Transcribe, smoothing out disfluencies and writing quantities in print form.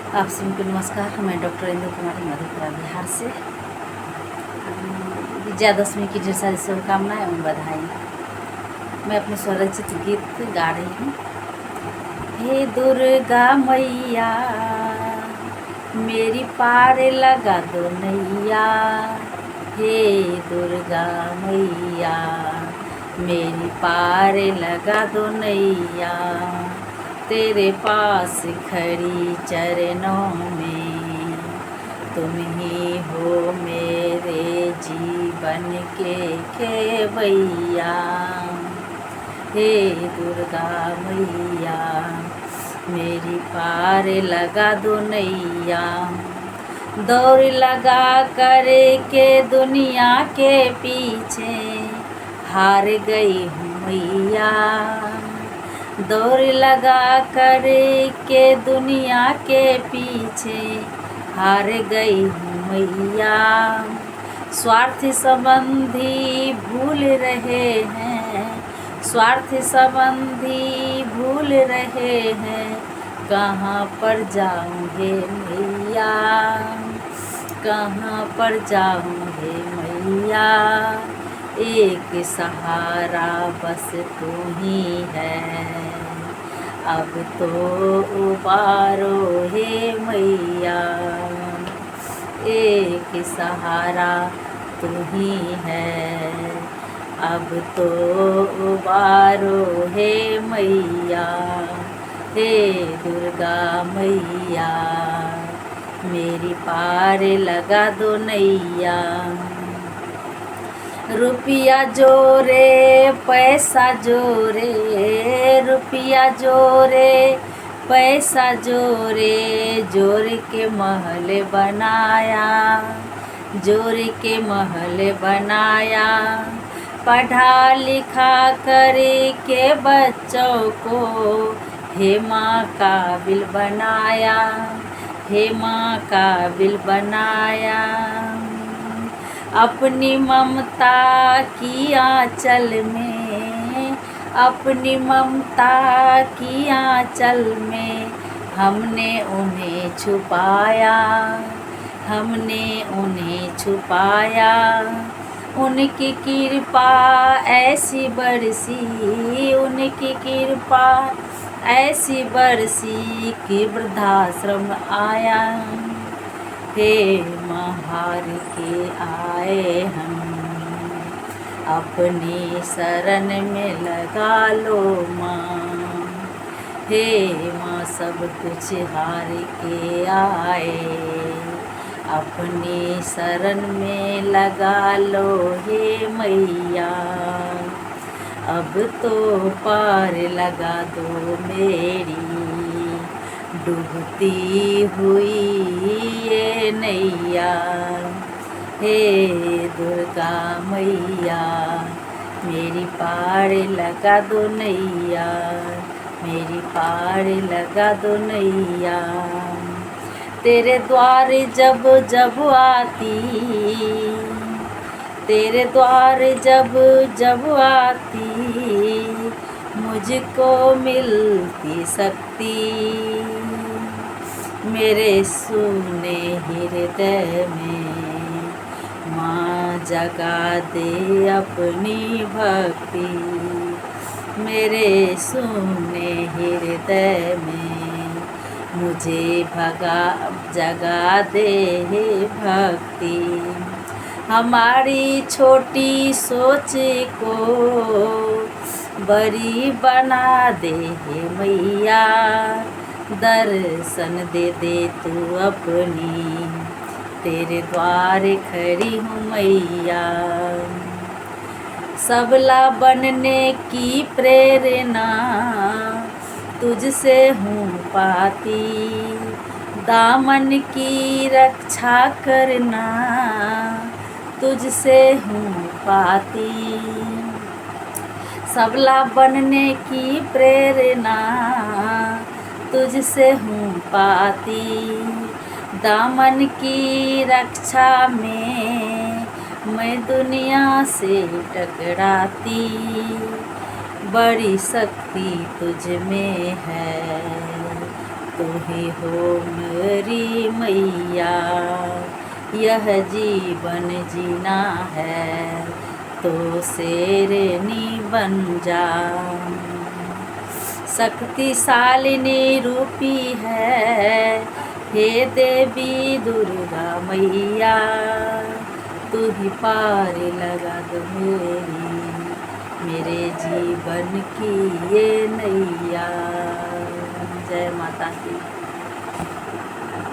आप सभी को नमस्कार। मैं डॉक्टर इंदु कुमारी मधेपुरा बिहार से। विजयादशमी की ढेर सारी शुभकामनाएं एवं बधाई। मैं अपने स्वरचित गीत गा रही हूँ। हे दुर्गा मैया मेरी पार लगा दो नैया, हे दुर्गा मैया मेरी पार लगा दो नैया, तेरे पास खड़ी चरणों में तुम ही हो मेरे जीवन के खेवैया, हे दुर्गा मैया मेरी पार लगा दो नैया। दौड़ लगा कर के दुनिया के पीछे हार गई हूँ मैया, दौड़ लगा कर के दुनिया के पीछे हार गई हूँ मैया। स्वार्थ संबंधी भूल रहे हैं, स्वार्थ संबंधी भूल रहे हैं, कहाँ पर जाऊँगे मैया, कहाँ पर जाऊँगे मैया। एक सहारा बस तू ही है, अब तो उबारो हे मैया, एक सहारा तू ही है, अब तो उबारो हे मैया, हे दुर्गा मैया मेरी पार लगा दो नैया। रुपया जोरे पैसा जोरे, रुपया जोरे पैसा जोरे, जोर के महल बनाया, जोर के महल बनाया। पढ़ा लिखा करे के बच्चों को हे माँ काबिल बनाया, हे माँ काबिल बनाया। अपनी ममता की आंचल में, अपनी ममता की आंचल में हमने उन्हें छुपाया, हमने उन्हें छुपाया। उनकी कृपा ऐसी बरसी, उनकी कृपा ऐसी बरसी कि वृद्धाश्रम आया, हे महार के आए हम, अपनी शरण में लगा लो माँ, हे माँ सब कुछ हार के आए, अपनी शरण में लगा लो हे मैया, अब तो पार लगा दो मेरी डूबती हुई ये नैया, हे दुर्गा मैया मेरी पार लगा दो नैया, मेरी पार लगा दो नैया। तेरे द्वार जब जब आती, तेरे द्वार जब जब आती, मुझको मिलती शक्ति, मेरे सुने हृदय में माँ जगा दे अपनी भक्ति, मेरे सुने हृदय में मुझे जगा दे भक्ति। हमारी छोटी सोच को बड़ी बना दे हे मैया, दर्शन दे दे तू अपनी, तेरे द्वार खड़ी हूँ मैया। सबला बनने की प्रेरणा तुझसे हूँ पाती, दामन की रक्षा करना तुझसे हूँ पाती। सबला बनने की प्रेरणा तुझसे हूँ पाती, दामन की रक्षा में मैं दुनिया से टकराती, बड़ी शक्ति तुझ में है, तू ही हो मेरी मैया। यह जीवन जीना है तो शेरनी बन जा। शक्तिशालिनी रूपी है हे देवी दुर्गा मैया। तू ही पार लगा दो मेरे जीवन की ये नैया। जय माता दी।